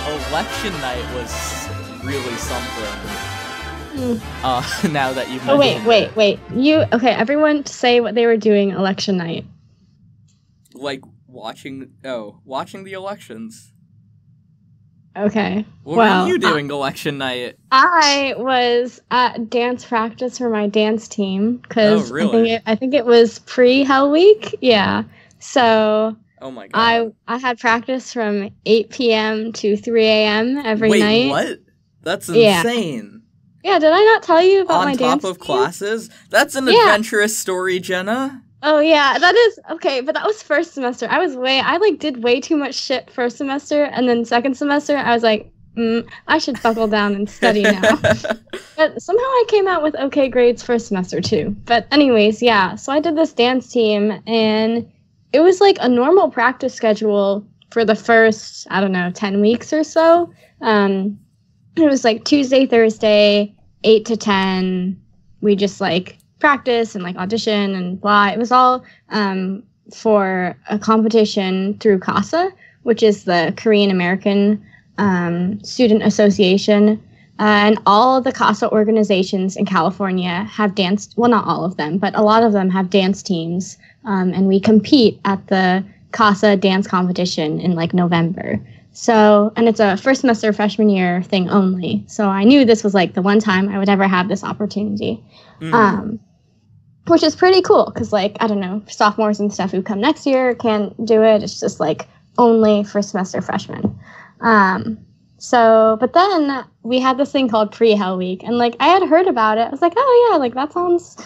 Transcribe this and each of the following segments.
election night was really something. Now that you've mentioned wait. Okay, everyone say what they were doing election night. Like watching the elections. Okay. What were you doing election night? I was at dance practice for my dance team because really? I think it was pre-Hell Week. Yeah. So oh my god. I had practice from 8 p.m. to 3 a.m. every night. Wait, what? That's insane. Yeah, did I not tell you about my dance team? On top of classes? That's an adventurous story, Jenna. Oh yeah, that is okay, but that was first semester. I did way too much shit first semester, and then second semester I was like, I should buckle down and study now. But somehow I came out with okay grades first semester too. But anyways, yeah, so I did this dance team, and it was like a normal practice schedule for the first, 10 weeks or so. It was like Tuesday, Thursday, 8 to 10. We just like practice and like audition and blah. It was all for a competition through CASA, which is the Korean American Student Association. And all of the CASA organizations in California have dance, well, not all of them, but a lot of them have dance teams. And we compete at the CASA dance competition in like November. So, and it's a first semester freshman year thing only. So I knew this was like the one time I would ever have this opportunity. Which is pretty cool because, like, I don't know, sophomores and stuff who come next year can't do it. It's just like only first semester freshmen. But then we had this thing called pre-Hell Week, and like I had heard about it. I was like, oh yeah, like that sounds,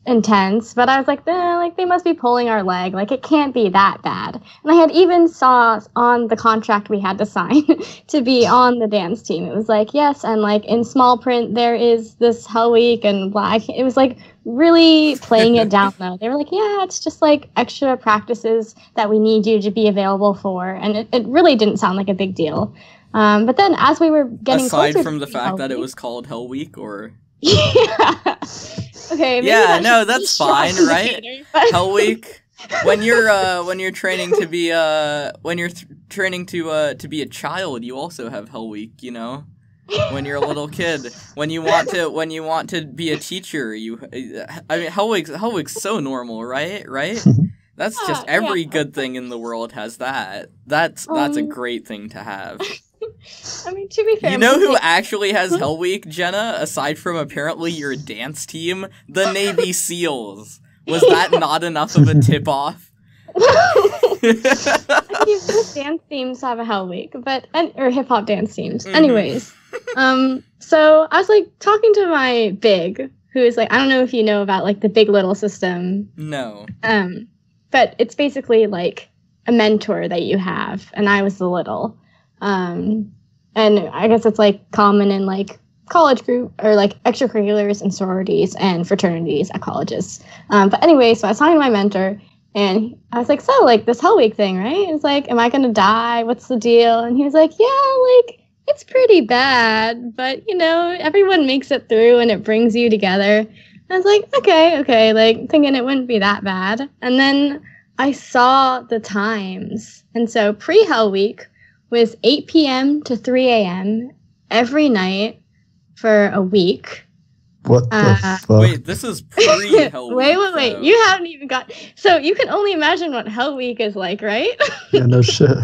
intense. But I was like, they must be pulling our leg. Like it can't be that bad. And I had even saw on the contract we had to sign to be on the dance team. It was like, yes, and like in small print there is this Hell Week and blah. It was like really playing it down though. They were like, yeah, it's just like extra practices that we need you to be available for. And it really didn't sound like a big deal. But then as we were getting aside from the fact that it was called Hell Week, or yeah, okay, yeah, no, that's fine, right? Hell Week. When you're training to be to be a child, you also have Hell Week, When you're a little kid, when you want to be a teacher, Hell Week's so normal, right? That's just every good thing in the world has that. That's a great thing to have. I mean, to be fair, you know who actually has Hell Week, Jenna? Aside from apparently your dance team, the Navy SEALs. Was that not enough of a tip-off? I mean, most dance teams have a Hell Week, or hip-hop dance teams. Mm-hmm. Anyways, so I was like talking to my big, who is like, I don't know if you know about like the Big Little system. No. But it's basically like a mentor that you have, and I was the little. And I guess it's like common in like college group or like extracurriculars and sororities and fraternities at colleges. But anyway, so I was talking to my mentor, and I was like, so like this Hell Week thing, right? It's like, am I gonna die? What's the deal? And he was like, yeah, like it's pretty bad, but everyone makes it through and it brings you together. I was like, okay, like thinking it wouldn't be that bad. And then I saw the times. And so pre-Hell Week was 8 p.m. to 3 a.m. every night for a week. What the fuck? Wait, this is pre-Hell Week. Wait. You haven't even got... So you can only imagine what Hell Week is like, right? Yeah, no shit.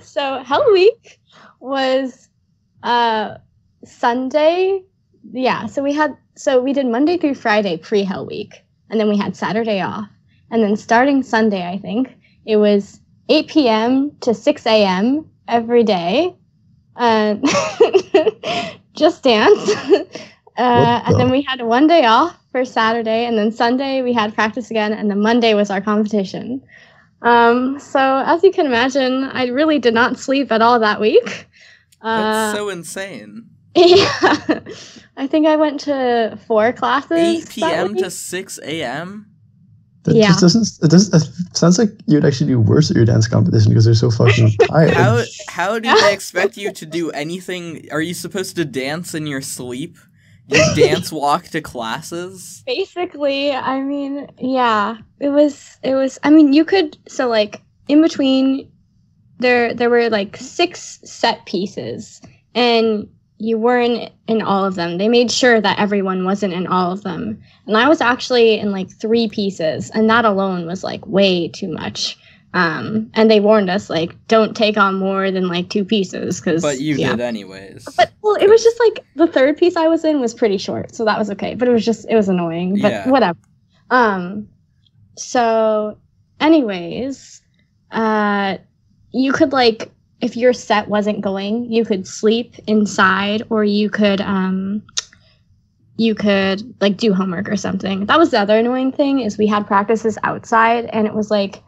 So Hell Week was Sunday. Yeah, so we did Monday through Friday pre-Hell Week. And then we had Saturday off. And then starting Sunday, I think, it was 8 p.m. to 6 a.m. every day. Just dance. And then we had one day off for Saturday, and then Sunday we had practice again, and then Monday was our competition. So as you can imagine, I really did not sleep at all that week. That's so insane. Yeah. I think I went to 4 classes. 8 p.m. to 6 a.m.? That sounds like you'd actually do worse at your dance competition because they're so fucking tired. How do they expect you to do anything? Are you supposed to dance in your sleep? You dance walk to classes? Basically, I mean, yeah. It was I mean, you could, so like in between there were like 6 set pieces, and you weren't in all of them. They made sure that everyone wasn't in all of them. And I was actually in like 3 pieces, and that alone was like way too much. And they warned us, like, don't take on more than like 2 pieces. But you did anyways. But, well, it was just like the 3rd piece I was in was pretty short, so that was okay. But it was annoying, but whatever. So anyways, you could like, if your set wasn't going, you could sleep inside, or you could like do homework or something. That was the other annoying thing, is we had practices outside, and it was like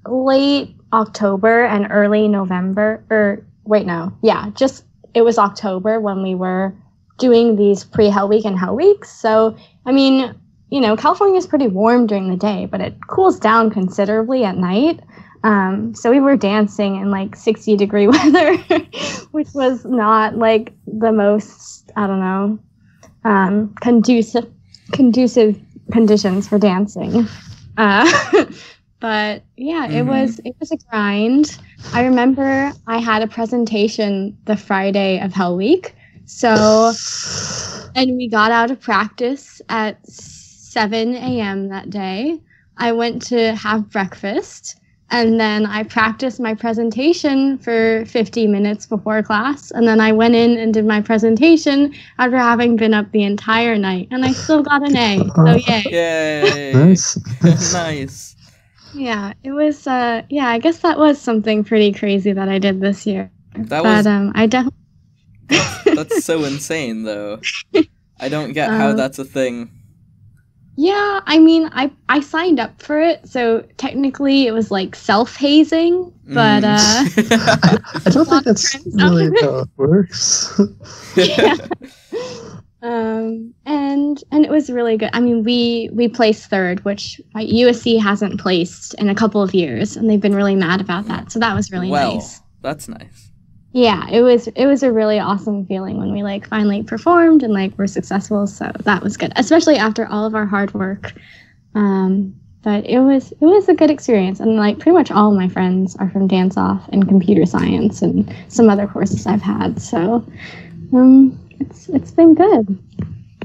late October and early November, it was October when we were doing these pre-Hell Week and Hell Weeks. So, I mean, you know, California is pretty warm during the day, but it cools down considerably at night. So we were dancing in like 60-degree weather, which was not like the most, I don't know, conducive conditions for dancing. But yeah, it was a grind. I remember I had a presentation the Friday of Hell Week. So, and we got out of practice at 7 a.m. that day. I went to have breakfast, and then I practiced my presentation for 50 minutes before class. And then I went in and did my presentation after having been up the entire night. And I still got an A. So yay. Yay. Nice. Nice. Yeah, it was, I guess that was something pretty crazy that I did this year. I definitely... That's so insane, though. I don't get how that's a thing. Yeah, I mean, I signed up for it, so technically it was like self-hazing, but I don't think that's really how it works. Yeah. And it was really good. I mean, we placed 3rd, which USC hasn't placed in a couple of years, and they've been really mad about that. So that was really nice. That's nice. Yeah, it was a really awesome feeling when we like finally performed and like were successful. So that was good, especially after all of our hard work. But it was a good experience, and like pretty much all of my friends are from dance off and computer science and some other courses I've had. So it's been good.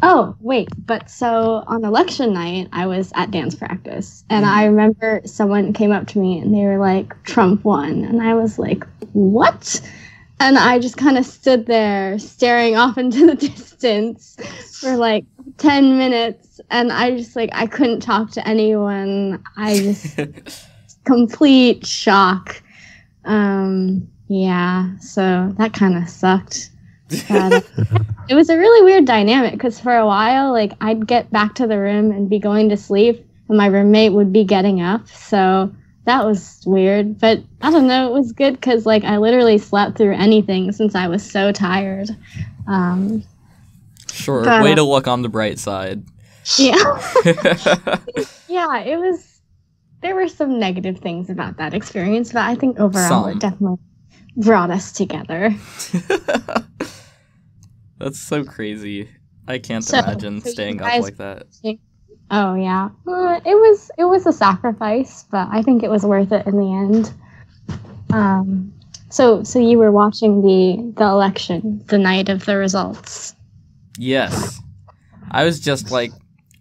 Oh, wait, but so on election night, I was at dance practice, and I remember someone came up to me and they were like, Trump won, and I was like, what? And I just kind of stood there staring off into the distance for like 10 minutes, and I just like, I couldn't talk to anyone. I just, complete shock. Yeah, so that kind of sucked. But it was a really weird dynamic, because for a while, like, I'd get back to the room and be going to sleep, and my roommate would be getting up, so that was weird. But I don't know, it was good, because like I literally slept through anything since I was so tired. Sure, way to look on the bright side. Yeah. Yeah, it was, there were some negative things about that experience, but I think overall it definitely brought us together. That's so crazy. I can't imagine staying up like that. Oh yeah, it was a sacrifice, but I think it was worth it in the end. So you were watching the election the night of the results? Yes, I was just like,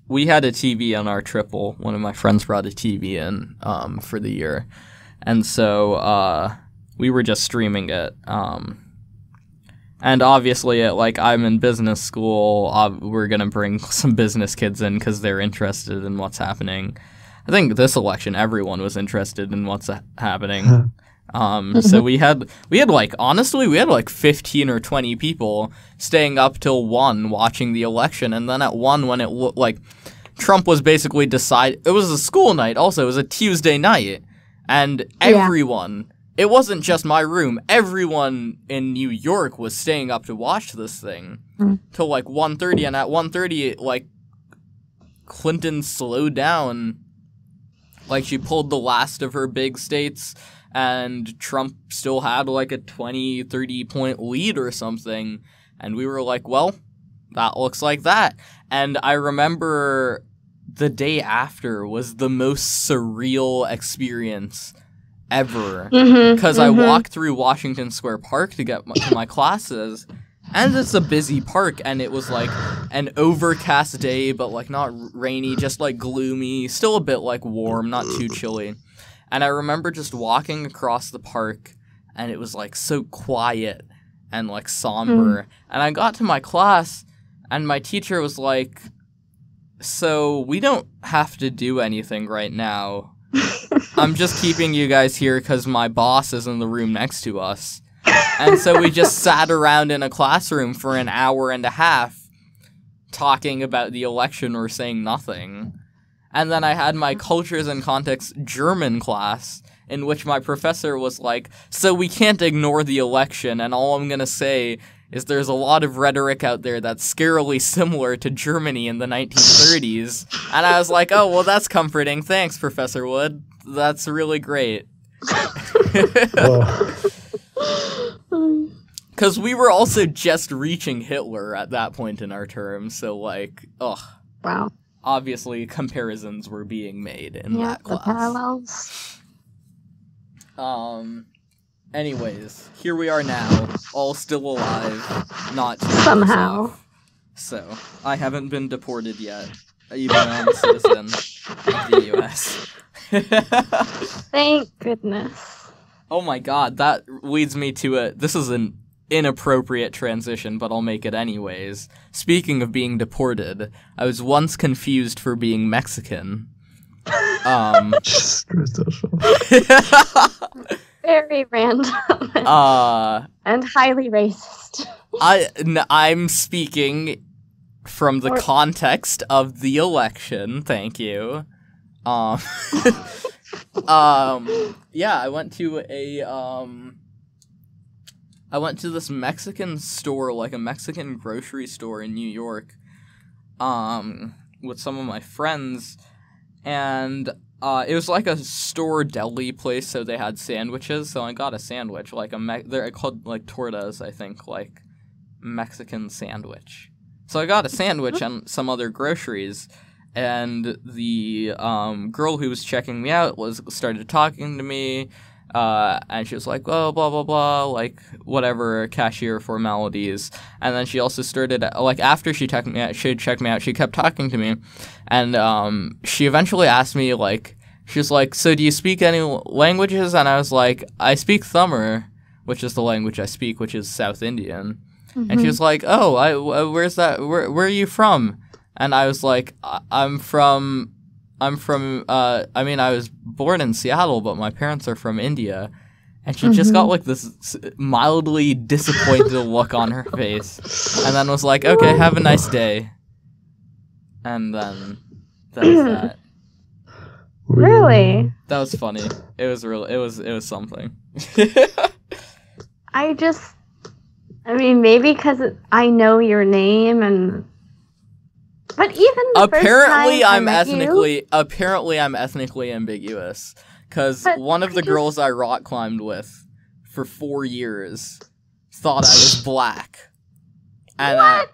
we had a TV on our triple. One of my friends brought a TV in for the year, and so we were just streaming it. And obviously, like, I'm in business school, we're going to bring some business kids in because they're interested in what's happening. I think this election, everyone was interested in what's happening. So we had like, honestly, we had like 15 or 20 people staying up till 1 watching the election. And then at 1, when it looked like Trump was basically decided, it was a school night also, it was a Tuesday night. And everyone... It wasn't just my room. Everyone in New York was staying up to watch this thing till like 1:30, and at 1:30, like, Clinton slowed down. Like, she pulled the last of her big states, and Trump still had like a 20, 30 point lead or something. And we were like, well, that looks like that. And I remember the day after was the most surreal experience ever. Because I walked through Washington Square Park to get to my classes, and it's a busy park, and it was like an overcast day, but like not rainy, just like gloomy, still a bit like warm, not too chilly. And I remember just walking across the park, and it was like so quiet and like somber. And I got to my class, and my teacher was like, "So we don't have to do anything right now. I'm just keeping you guys here because my boss is in the room next to us." And so we just sat around in a classroom for an hour and a half talking about the election or saying nothing. And then I had my Cultures and Context German class, in which my professor was like, "So we can't ignore the election, and all I'm going to say is there's a lot of rhetoric out there that's scarily similar to Germany in the 1930s. And I was like, "Oh, well, that's comforting. Thanks, Professor Wood. That's really great." Because we were also just reaching Hitler at that point in our term, so like, wow. Obviously comparisons were being made in that class. The parallels. Anyways, here we are now, all still alive, not somehow. So, I haven't been deported yet, even though I'm a citizen of the US. Thank goodness. Oh my god, that leads me to this is an inappropriate transition, but I'll make it anyways. Speaking of being deported, I was once confused for being Mexican. Very random. And highly racist. I'm speaking from the context of the election, thank you. Yeah, I went to this Mexican store, like a Mexican grocery store in New York, with some of my friends, and it was like a store deli place, so they had sandwiches, so I got a sandwich, like they're called, like, tortas, I think, like, Mexican sandwich. So I got a sandwich and some other groceries, and the girl who was checking me out started talking to me, and she was like, "Oh, blah, blah, blah," like, whatever, cashier formalities. And then she also started, like, after she checked me out, she kept talking to me. And she eventually asked me, like, she was like, "So do you speak any languages?" And I was like, "I speak Thummer," which is the language I speak, which is South Indian. And she was like, "Oh, where's that? Where are you from?" And I was like, I was born in Seattle, but my parents are from India. And she just got, like, this mildly disappointed look on her face. And then was like, "Okay, have a nice day." And then that was that. Really? That was funny. It was something. Maybe because I know your name But even apparently I'm ethnically ambiguous, because one of the girls I rock climbed with for 4 years thought I was black, and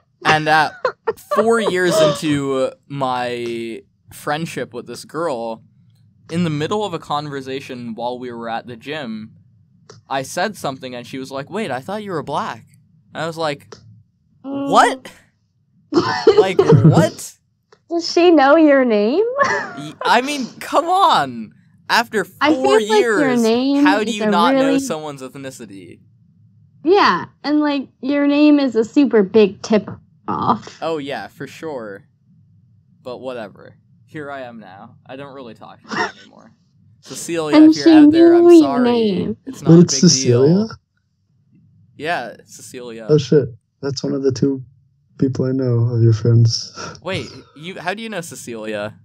4 years into my friendship with this girl, in the middle of a conversation while we were at the gym, I said something and she was like, "Wait, I thought you were black." And I was like, "What?" Like, what? Does she know your name? I mean, come on. After 4 years, how do you not know someone's ethnicity? Yeah, and, like, your name is a super big tip-off. Oh, yeah, for sure. But whatever. Here I am now. I don't really talk to her anymore. Cecilia, if you're out there, I'm sorry. It's not a big deal. Yeah, Cecilia. Oh, shit. That's one of the two people I know of your friends. Wait, how do you know Cecilia?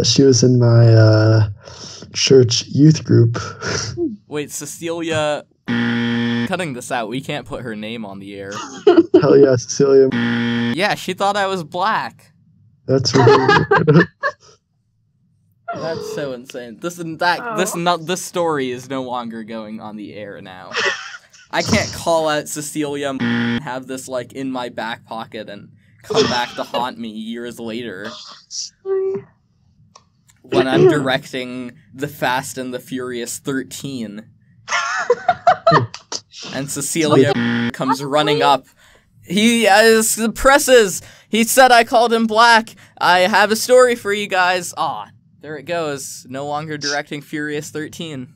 She was in my church youth group. Wait, Cecilia... Cutting this out, we can't put her name on the air. Hell yeah, Cecilia. Yeah, she thought I was black. That's really That's so insane. This story is no longer going on the air now. I can't call out Cecilia and have this, like, in my back pocket and come back to haunt me years later. when I'm directing the Fast and the Furious 13. And Cecilia comes running up. He presses. He said I called him black. I have a story for you guys. Aw, there it goes. No longer directing Furious 13.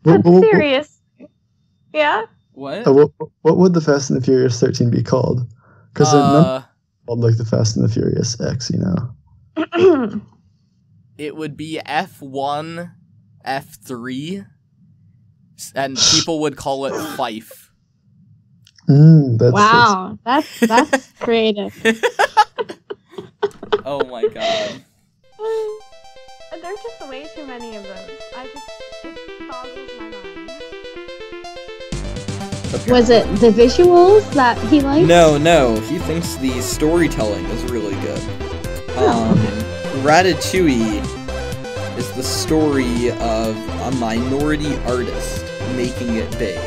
But serious. Yeah? What? What would the Fast and the Furious 13 be called? Because they're called like the Fast and the Furious X, you know. It would be F1, F3, and people would call it Fife. Wow, that's creative. Oh my god. There's just way too many of those. It boggles my mind. Was it the visuals that he liked? No. He thinks the storytelling is really good. Ratatouille is the story of a minority artist making it big.